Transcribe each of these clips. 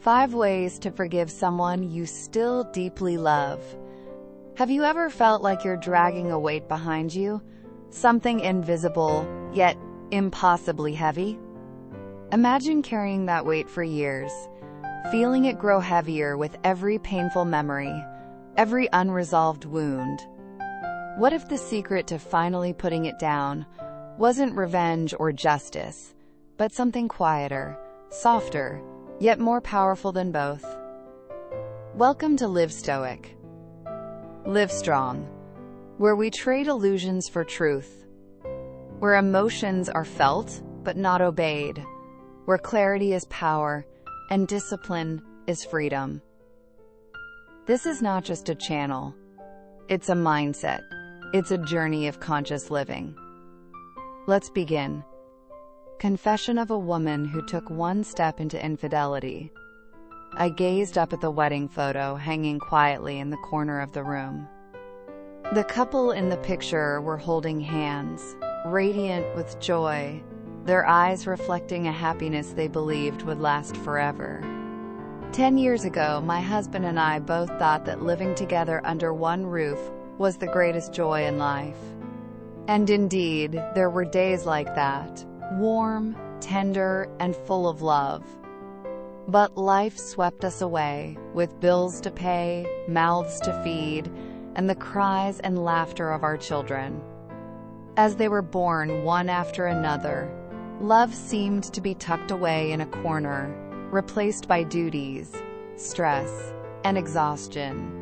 5 ways to forgive someone you still deeply love. Have you ever felt like you're dragging a weight behind you? Something invisible, yet impossibly heavy? Imagine carrying that weight for years, feeling it grow heavier with every painful memory, every unresolved wound. What if the secret to finally putting it down wasn't revenge or justice, but something quieter, softer, yet more powerful than both? Welcome to Live Stoic. Live strong, where we trade illusions for truth, where emotions are felt but not obeyed, where clarity is power and discipline is freedom. This is not just a channel, it's a mindset. It's a journey of conscious living. Let's begin. Confession of a woman who took one step into infidelity. I gazed up at the wedding photo hanging quietly in the corner of the room. The couple in the picture were holding hands, radiant with joy, their eyes reflecting a happiness they believed would last forever. 10 years ago, my husband and I both thought that living together under one roof was the greatest joy in life. And indeed, there were days like that, warm, tender, and full of love. But life swept us away, with bills to pay, mouths to feed, and the cries and laughter of our children. As they were born one after another, love seemed to be tucked away in a corner, replaced by duties, stress, and exhaustion.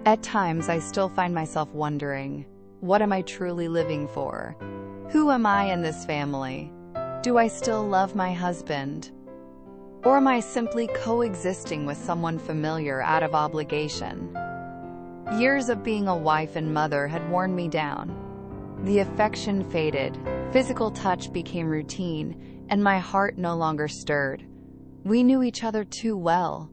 At times, I still find myself wondering, what am I truly living for? Who am I in this family? Do I still love my husband? Or am I simply coexisting with someone familiar out of obligation? Years of being a wife and mother had worn me down. The affection faded, physical touch became routine, and my heart no longer stirred. We knew each other too well.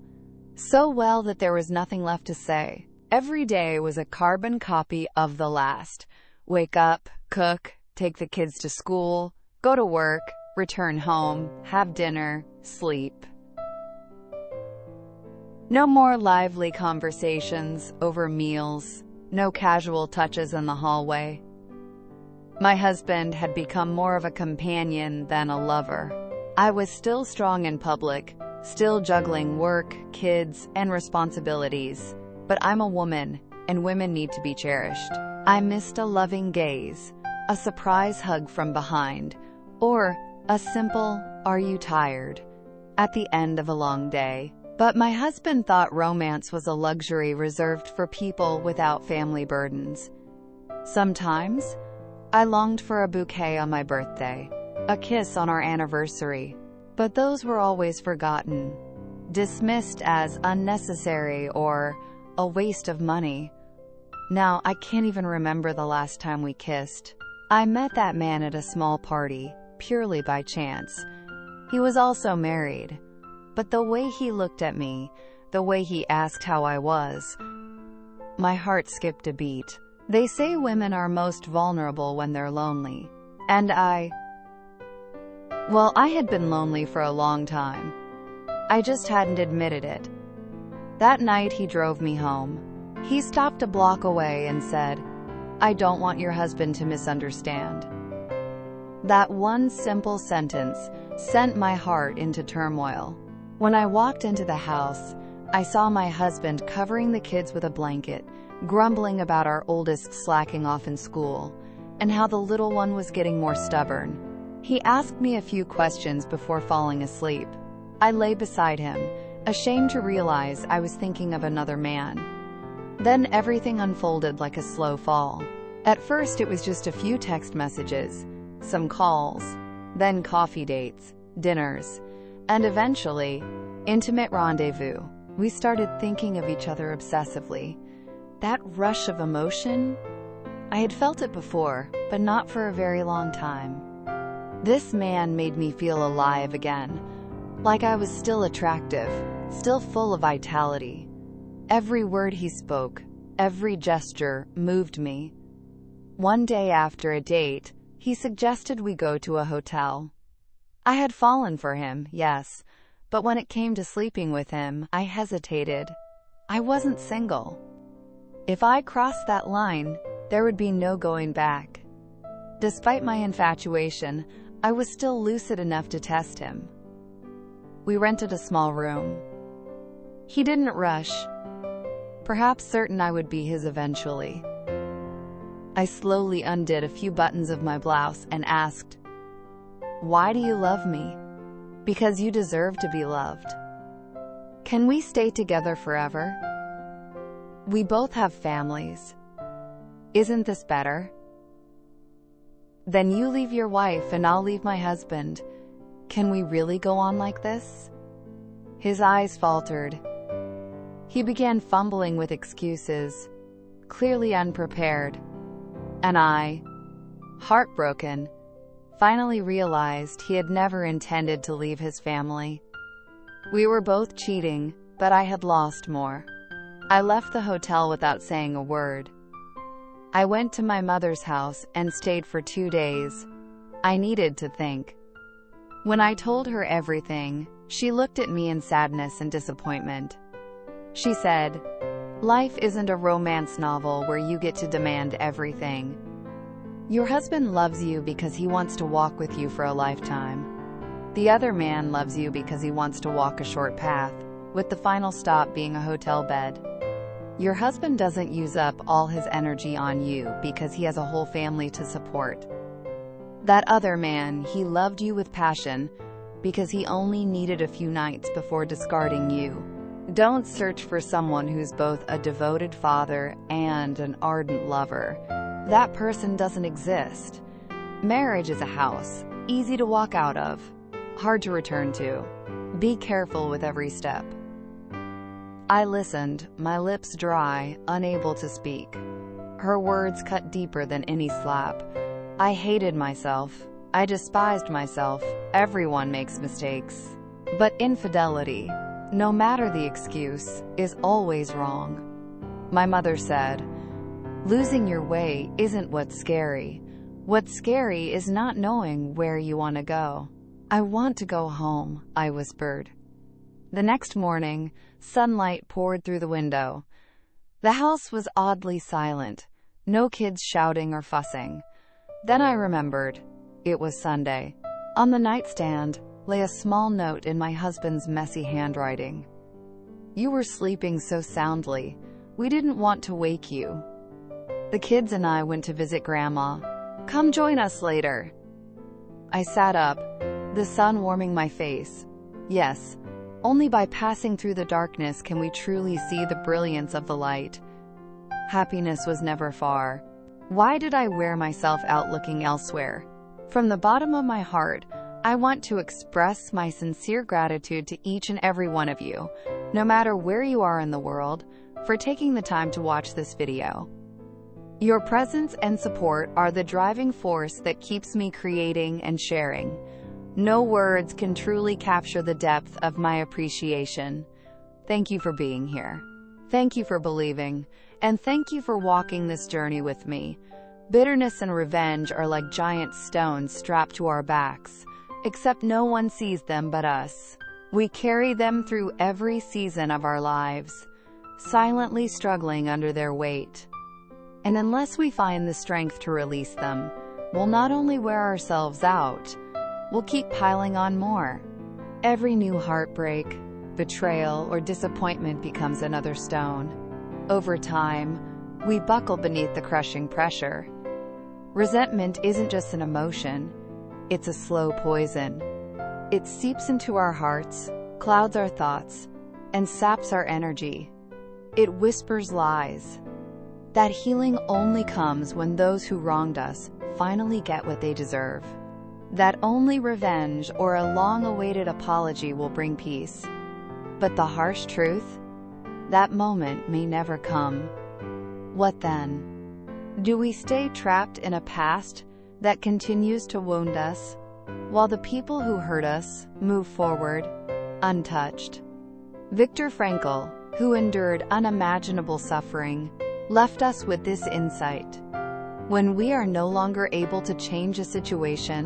So well that there was nothing left to say. Every day was a carbon copy of the last. Wake up, cook, take the kids to school, go to work, return home, have dinner, sleep. No more lively conversations over meals, no casual touches in the hallway. My husband had become more of a companion than a lover. I was still strong in public, still juggling work, kids, and responsibilities. But I'm a woman, and women need to be cherished. I missed a loving gaze, a surprise hug from behind, or a simple, "Are you tired?" at the end of a long day. But my husband thought romance was a luxury reserved for people without family burdens. Sometimes, I longed for a bouquet on my birthday, a kiss on our anniversary, but those were always forgotten, dismissed as unnecessary or a waste of money. Now, I can't even remember the last time we kissed. I met that man at a small party, purely by chance. He was also married. But the way he looked at me, the way he asked how I was, my heart skipped a beat. They say women are most vulnerable when they're lonely. And I had been lonely for a long time. I just hadn't admitted it. That night he drove me home. He stopped a block away and said, "I don't want your husband to misunderstand." That one simple sentence sent my heart into turmoil. When I walked into the house, I saw my husband covering the kids with a blanket, grumbling about our oldest slacking off in school, and how the little one was getting more stubborn. He asked me a few questions before falling asleep. I lay beside him, ashamed to realize I was thinking of another man. Then everything unfolded like a slow fall. At first it was just a few text messages, some calls, then coffee dates, dinners, and eventually, intimate rendezvous. We started thinking of each other obsessively. That rush of emotion? I had felt it before, but not for a very long time. This man made me feel alive again, like I was still attractive, still full of vitality. Every word he spoke, every gesture moved me. One day after a date, he suggested we go to a hotel. I had fallen for him, yes, But when it came to sleeping with him, I hesitated. I wasn't single. If I crossed that line, there would be no going back. Despite my infatuation, I was still lucid enough to test him. We rented a small room. He didn't rush, perhaps certain I would be his eventually. I slowly undid a few buttons of my blouse and asked, "Why do you love me?" "Because you deserve to be loved." "Can we stay together forever?" "We both have families. Isn't this better?" "Then you leave your wife and I'll leave my husband. Can we really go on like this?" His eyes faltered. He began fumbling with excuses, clearly unprepared. And I, heartbroken, finally realized he had never intended to leave his family. We were both cheating, but I had lost more. I left the hotel without saying a word. I went to my mother's house and stayed for 2 days. I needed to think. When I told her everything, she looked at me in sadness and disappointment. She said, "Life isn't a romance novel where you get to demand everything. Your husband loves you because he wants to walk with you for a lifetime. The other man loves you because he wants to walk a short path, with the final stop being a hotel bed. Your husband doesn't use up all his energy on you because he has a whole family to support. That other man, he loved you with passion because he only needed a few nights before discarding you. Don't search for someone who's both a devoted father and an ardent lover. That person doesn't exist. Marriage is a house, easy to walk out of, hard to return to. Be careful with every step." I listened, my lips dry, unable to speak. Her words cut deeper than any slap. I hated myself. I despised myself. Everyone makes mistakes. But infidelity, no matter the excuse, is always wrong. My mother said, "Losing your way isn't what's scary. What's scary is not knowing where you want to go." "I want to go home," I whispered. The next morning, sunlight poured through the window. The house was oddly silent, no kids shouting or fussing. Then I remembered. It was Sunday. On the nightstand lay a small note in my husband's messy handwriting. "You were sleeping so soundly. We didn't want to wake you. The kids and I went to visit Grandma. Come join us later." I sat up, the sun warming my face. Yes, only by passing through the darkness can we truly see the brilliance of the light. Happiness was never far. Why did I wear myself out looking elsewhere? From the bottom of my heart, I want to express my sincere gratitude to each and every one of you, no matter where you are in the world, for taking the time to watch this video. Your presence and support are the driving force that keeps me creating and sharing. No words can truly capture the depth of my appreciation. Thank you for being here. Thank you for believing, and thank you for walking this journey with me. Bitterness and revenge are like giant stones strapped to our backs, except no one sees them but us. We carry them through every season of our lives, silently struggling under their weight. And unless we find the strength to release them, we'll not only wear ourselves out, we'll keep piling on more. Every new heartbreak, betrayal, or disappointment becomes another stone. Over time, we buckle beneath the crushing pressure. Resentment isn't just an emotion, it's a slow poison. It seeps into our hearts, clouds our thoughts, and saps our energy. It whispers lies. That healing only comes when those who wronged us finally get what they deserve. That only revenge or a long-awaited apology will bring peace. But the harsh truth? That moment may never come. What then? Do we stay trapped in a past that continues to wound us, while the people who hurt us move forward, untouched? Viktor Frankl, who endured unimaginable suffering, left us with this insight. When we are no longer able to change a situation,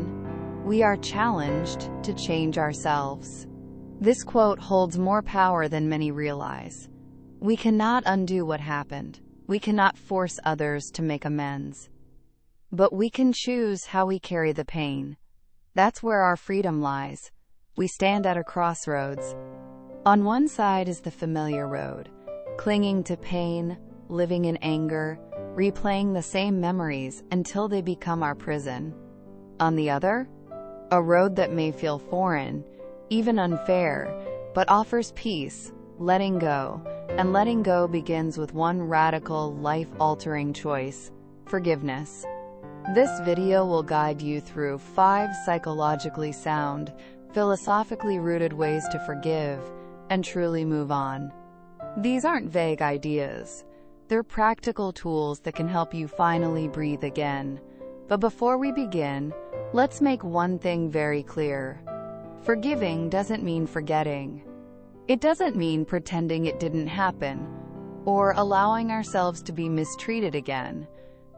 we are challenged to change ourselves. This quote holds more power than many realize. We cannot undo what happened. We cannot force others to make amends. But we can choose how we carry the pain. That's where our freedom lies. We stand at a crossroads. On one side is the familiar road, clinging to pain, living in anger, replaying the same memories until they become our prison. On the other, a road that may feel foreign, even unfair, but offers peace, letting go. And letting go begins with one radical, life-altering choice: forgiveness. This video will guide you through 5 psychologically sound, philosophically rooted ways to forgive and truly move on. These aren't vague ideas. They're practical tools that can help you finally breathe again. But before we begin, let's make one thing very clear. Forgiving doesn't mean forgetting. It doesn't mean pretending it didn't happen, or allowing ourselves to be mistreated again.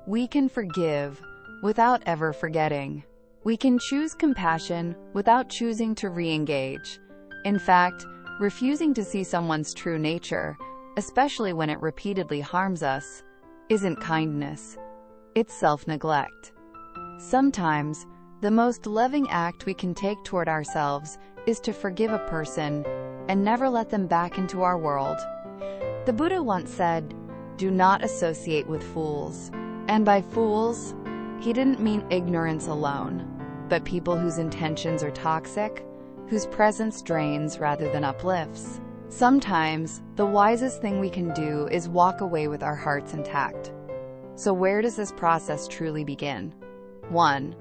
We can forgive without ever forgetting. We can choose compassion without choosing to re-engage. In fact, refusing to see someone's true nature, especially when it repeatedly harms us, isn't kindness. It's self-neglect. Sometimes, the most loving act we can take toward ourselves is to forgive a person and never let them back into our world. The Buddha once said, "Do not associate with fools." And by fools, he didn't mean ignorance alone, but people whose intentions are toxic, whose presence drains rather than uplifts. Sometimes, the wisest thing we can do is walk away with our hearts intact. So where does this process truly begin? 1.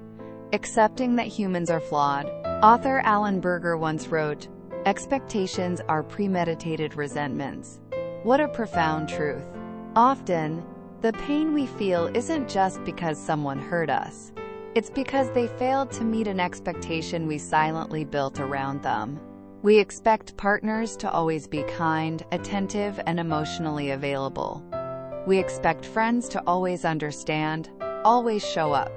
Accepting that humans are flawed. Author Alan Berger once wrote, "Expectations are premeditated resentments." What a profound truth. Often, the pain we feel isn't just because someone hurt us. It's because they failed to meet an expectation we silently built around them. We expect partners to always be kind, attentive, and emotionally available. We expect friends to always understand, always show up.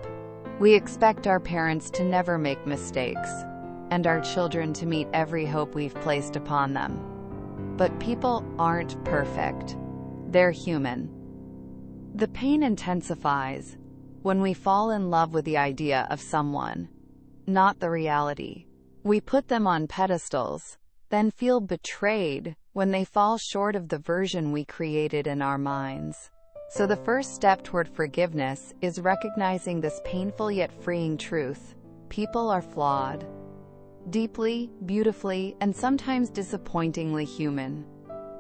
We expect our parents to never make mistakes, and our children to meet every hope we've placed upon them. But people aren't perfect. They're human. The pain intensifies when we fall in love with the idea of someone, not the reality. We put them on pedestals, then feel betrayed when they fall short of the version we created in our minds. So the first step toward forgiveness is recognizing this painful yet freeing truth. People are flawed. Deeply, beautifully, and sometimes disappointingly human.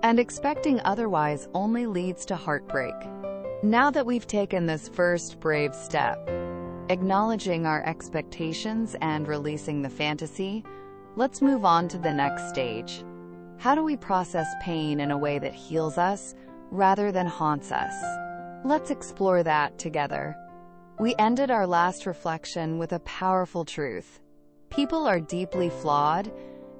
And expecting otherwise only leads to heartbreak. Now that we've taken this first brave step, acknowledging our expectations and releasing the fantasy, let's move on to the next stage. How do we process pain in a way that heals us rather than haunts us? Let's explore that together. We ended our last reflection with a powerful truth. People are deeply flawed,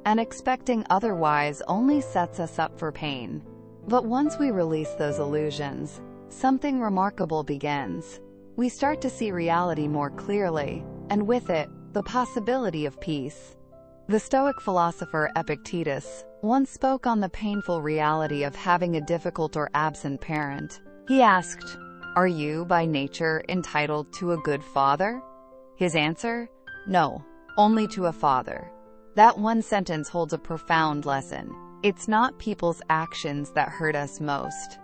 and expecting otherwise only sets us up for pain. But once we release those illusions, something remarkable begins. We start to see reality more clearly, and with it, the possibility of peace. The Stoic philosopher Epictetus once spoke on the painful reality of having a difficult or absent parent. He asked, "Are you, by nature, entitled to a good father?" His answer? No, only to a father. That one sentence holds a profound lesson. It's not people's actions that hurt us most.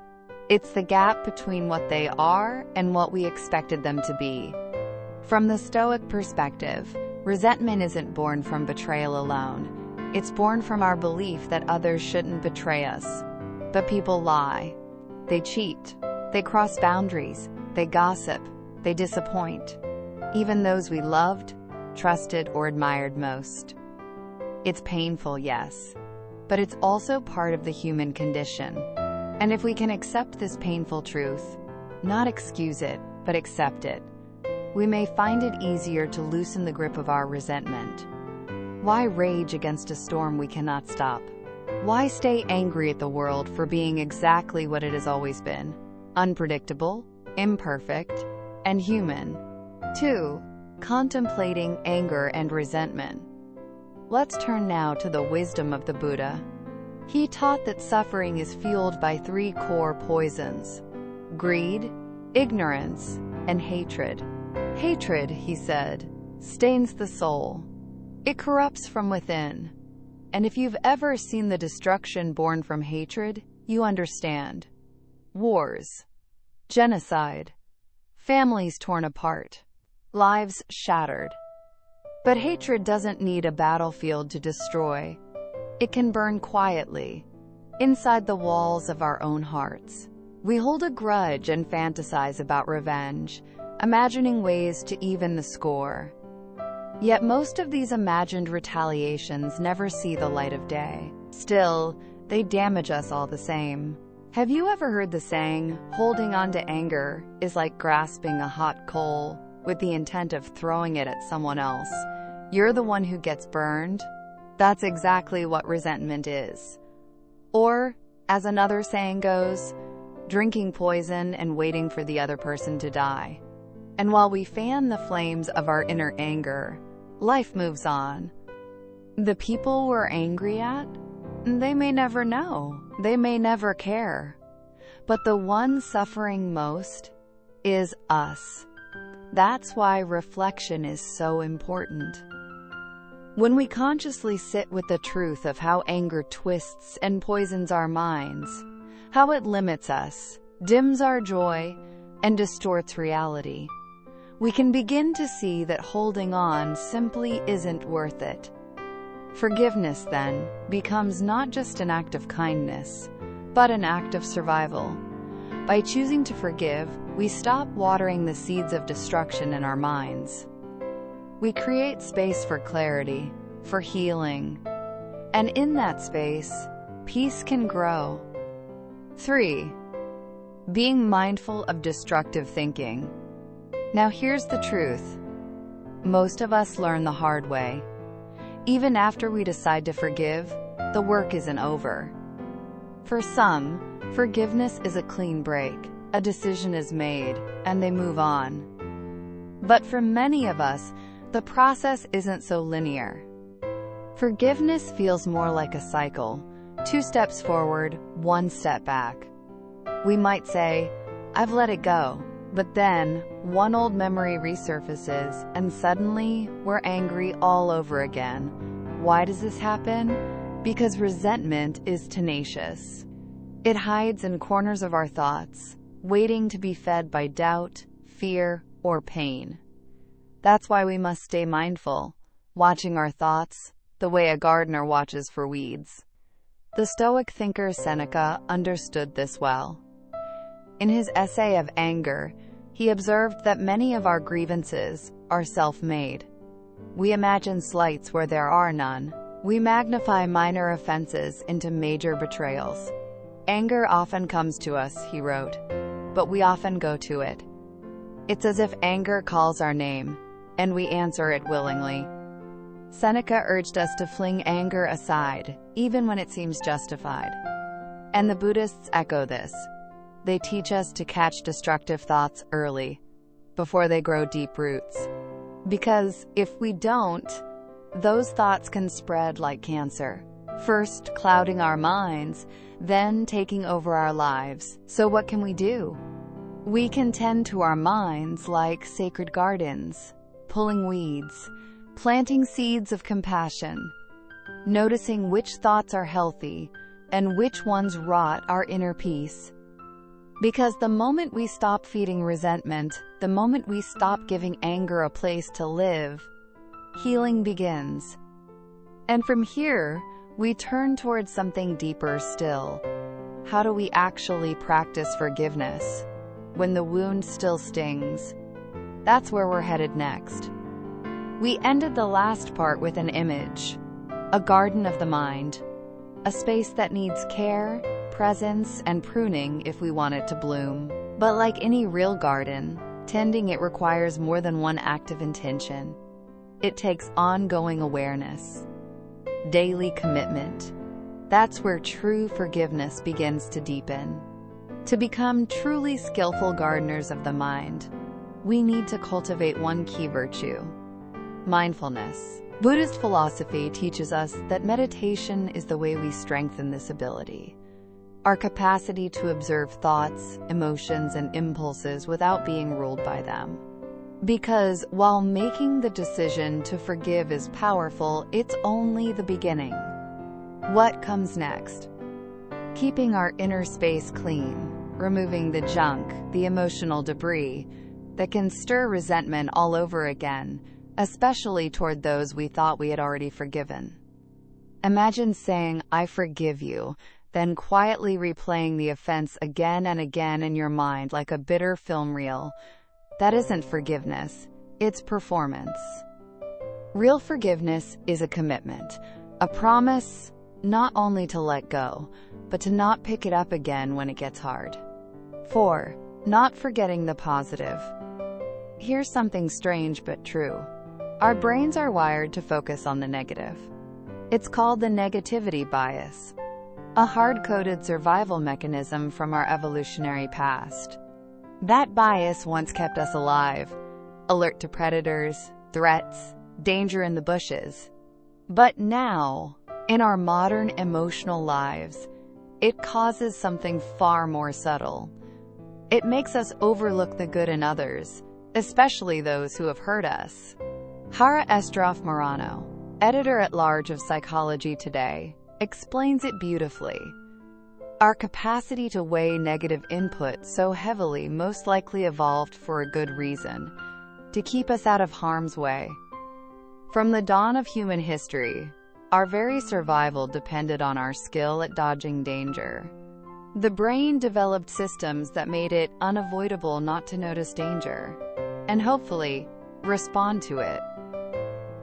It's the gap between what they are and what we expected them to be. From the Stoic perspective, resentment isn't born from betrayal alone. It's born from our belief that others shouldn't betray us. But people lie. They cheat. They cross boundaries. They gossip. They disappoint. Even those we loved, trusted, or admired most. It's painful, yes, but it's also part of the human condition. And if we can accept this painful truth, not excuse it, but accept it, we may find it easier to loosen the grip of our resentment. Why rage against a storm we cannot stop? Why stay angry at the world for being exactly what it has always been? Unpredictable, imperfect, and human. 2. Contemplating anger and resentment. Let's turn now to the wisdom of the Buddha. He taught that suffering is fueled by three core poisons: greed, ignorance, and hatred. Hatred, he said, stains the soul. It corrupts from within. And if you've ever seen the destruction born from hatred, you understand. Wars, genocide, families torn apart, lives shattered. But hatred doesn't need a battlefield to destroy. It can burn quietly, inside the walls of our own hearts. We hold a grudge and fantasize about revenge, imagining ways to even the score. Yet most of these imagined retaliations never see the light of day. Still, they damage us all the same. Have you ever heard the saying, holding on to anger is like grasping a hot coal with the intent of throwing it at someone else? You're the one who gets burned. That's exactly what resentment is. Or, as another saying goes, drinking poison and waiting for the other person to die. And while we fan the flames of our inner anger, life moves on. The people we're angry at, they may never know. They may never care. But the one suffering most is us. That's why reflection is so important. When we consciously sit with the truth of how anger twists and poisons our minds, how it limits us, dims our joy, and distorts reality, we can begin to see that holding on simply isn't worth it. Forgiveness, then, becomes not just an act of kindness, but an act of survival. By choosing to forgive, we stop watering the seeds of destruction in our minds. We create space for clarity, for healing, and in that space, peace can grow. 3. Being mindful of destructive thinking. Now here's the truth. Most of us learn the hard way. Even after we decide to forgive, the work isn't over. For some, forgiveness is a clean break. A decision is made, and they move on. But for many of us, the process isn't so linear. Forgiveness feels more like a cycle. 2 steps forward, 1 step back. We might say, I've let it go. But then, one old memory resurfaces, and suddenly, we're angry all over again. Why does this happen? Because resentment is tenacious. It hides in corners of our thoughts, waiting to be fed by doubt, fear, or pain. That's why we must stay mindful, watching our thoughts, the way a gardener watches for weeds. The Stoic thinker Seneca understood this well. In his essay of anger, he observed that many of our grievances are self-made. We imagine slights where there are none. We magnify minor offenses into major betrayals. Anger often comes to us, he wrote, but we often go to it. It's as if anger calls our name, and we answer it willingly. Seneca urged us to fling anger aside, even when it seems justified. And the Buddhists echo this. They teach us to catch destructive thoughts early, before they grow deep roots. Because if we don't, those thoughts can spread like cancer, first clouding our minds, then taking over our lives. So what can we do? We can tend to our minds like sacred gardens, pulling weeds, planting seeds of compassion, noticing which thoughts are healthy and which ones rot our inner peace. Because the moment we stop feeding resentment, the moment we stop giving anger a place to live, healing begins. And from here, we turn towards something deeper still. How do we actually practice forgiveness when the wound still stings? That's where we're headed next. We ended the last part with an image, a garden of the mind, a space that needs care, presence, and pruning if we want it to bloom. But like any real garden, tending it requires more than one act of intention. It takes ongoing awareness, daily commitment. That's where true forgiveness begins to deepen. To become truly skillful gardeners of the mind, we need to cultivate one key virtue: mindfulness. Buddhist philosophy teaches us that meditation is the way we strengthen this ability. Our capacity to observe thoughts, emotions, and impulses without being ruled by them. Because while making the decision to forgive is powerful, it's only the beginning. What comes next? Keeping our inner space clean, removing the junk, the emotional debris that can stir resentment all over again, especially toward those we thought we had already forgiven. Imagine saying, "I forgive you," then quietly replaying the offense again and again in your mind like a bitter film reel. That isn't forgiveness, it's performance. Real forgiveness is a commitment, a promise not only to let go, but to not pick it up again when it gets hard. 4. Not forgetting the positive. Here's something strange but true. Our brains are wired to focus on the negative. It's called the negativity bias, a hard-coded survival mechanism from our evolutionary past. That bias once kept us alive, alert to predators, threats, danger in the bushes. But now, in our modern emotional lives, it causes something far more subtle. It makes us overlook the good in others, especially those who have hurt us. Hara Estroff Morano, editor-at-large of Psychology Today, explains it beautifully. Our capacity to weigh negative input so heavily most likely evolved for a good reason, to keep us out of harm's way. From the dawn of human history, our very survival depended on our skill at dodging danger. The brain developed systems that made it unavoidable not to notice danger, and hopefully, respond to it.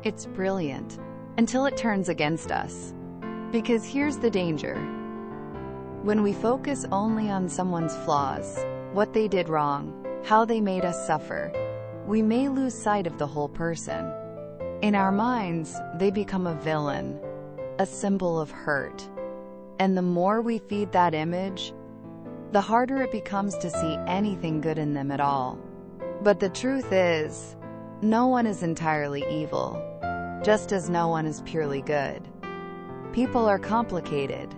It's brilliant, until it turns against us. Because here's the danger. When we focus only on someone's flaws, what they did wrong, how they made us suffer, we may lose sight of the whole person. In our minds, they become a villain, a symbol of hurt. And the more we feed that image, the harder it becomes to see anything good in them at all. But the truth is, no one is entirely evil, just as no one is purely good. People are complicated.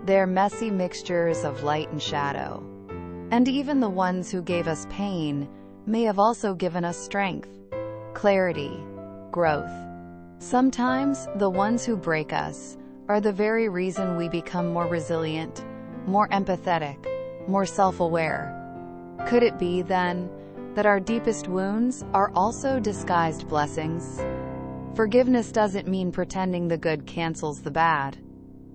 They're messy mixtures of light and shadow. And even the ones who gave us pain may have also given us strength, clarity, growth. Sometimes the ones who break us are the very reason we become more resilient, more empathetic, more self-aware. Could it be, then, that our deepest wounds are also disguised blessings? Forgiveness doesn't mean pretending the good cancels the bad,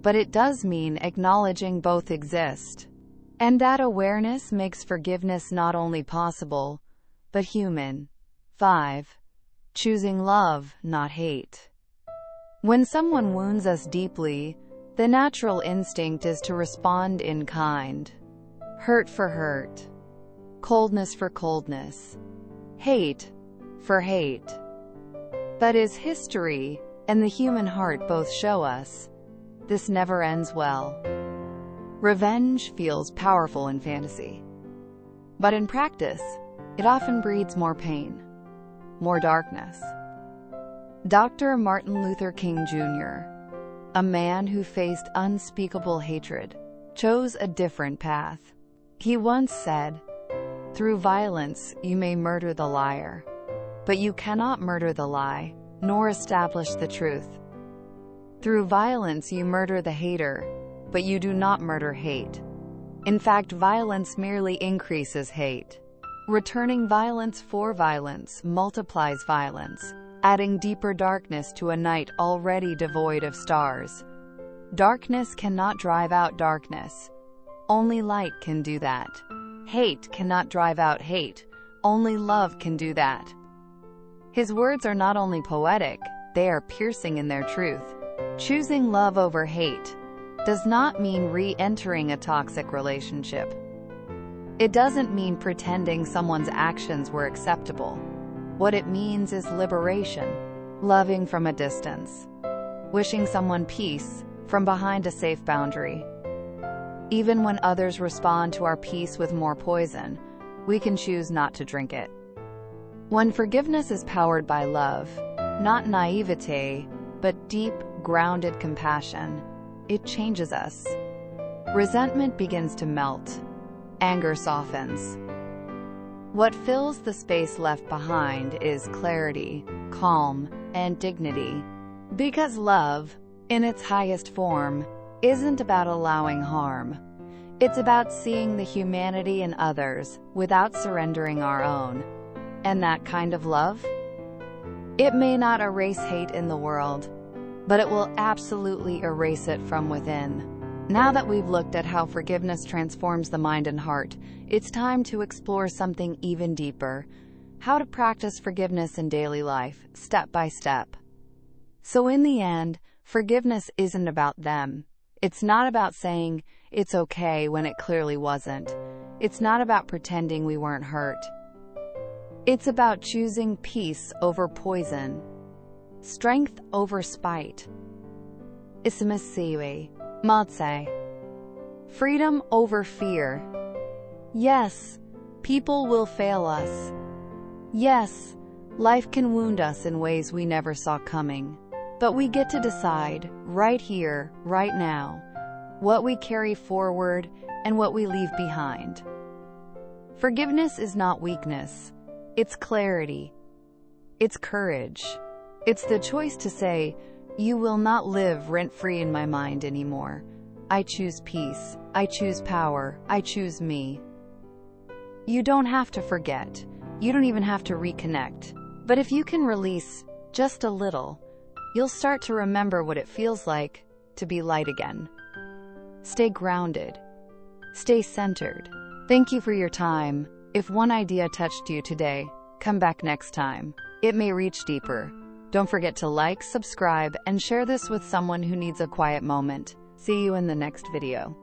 but it does mean acknowledging both exist. And that awareness makes forgiveness not only possible, but human. 5. Choosing love, not hate. When someone wounds us deeply, the natural instinct is to respond in kind. Hurt for hurt. Coldness for coldness. Hate for hate. But as history and the human heart both show us, this never ends well. Revenge feels powerful in fantasy. But in practice, it often breeds more pain, more darkness. Dr. Martin Luther King Jr., a man who faced unspeakable hatred, chose a different path. He once said, "Through violence you may murder the liar, but you cannot murder the lie, nor establish the truth. Through violence you murder the hater, but you do not murder hate. In fact, violence merely increases hate. Returning violence for violence multiplies violence, adding deeper darkness to a night already devoid of stars. Darkness cannot drive out darkness. Only light can do that. Hate cannot drive out hate. Only love can do that." His words are not only poetic, they are piercing in their truth. Choosing love over hate does not mean re-entering a toxic relationship. It doesn't mean pretending someone's actions were acceptable. What it means is liberation, loving from a distance, wishing someone peace from behind a safe boundary. Even when others respond to our peace with more poison, we can choose not to drink it. When forgiveness is powered by love, Not naivete, but deep, grounded compassion. It changes us. Resentment begins to melt. Anger softens. What fills the space left behind is clarity, calm, and dignity. Because love, in its highest form, isn't about allowing harm. It's about seeing the humanity in others without surrendering our own. And that kind of love? It may not erase hate in the world, but it will absolutely erase it from within. Now that we've looked at how forgiveness transforms the mind and heart, it's time to explore something even deeper: how to practice forgiveness in daily life, step by step. So in the end, forgiveness isn't about them. It's not about saying, "It's okay," when it clearly wasn't. It's not about pretending we weren't hurt. It's about choosing peace over poison, strength over spite, ismasiwe, matse, freedom over fear. Yes, people will fail us. Yes, life can wound us in ways we never saw coming. But we get to decide, right here, right now, what we carry forward and what we leave behind. Forgiveness is not weakness. It's clarity. It's courage. It's the choice to say, "You will not live rent-free in my mind anymore. I choose peace. I choose power. I choose me." You don't have to forget. You don't even have to reconnect. But if you can release just a little, you'll start to remember what it feels like to be light again. Stay grounded. Stay centered. Thank you for your time. If one idea touched you today, come back next time. It may reach deeper. Don't forget to like, subscribe, and share this with someone who needs a quiet moment. See you in the next video.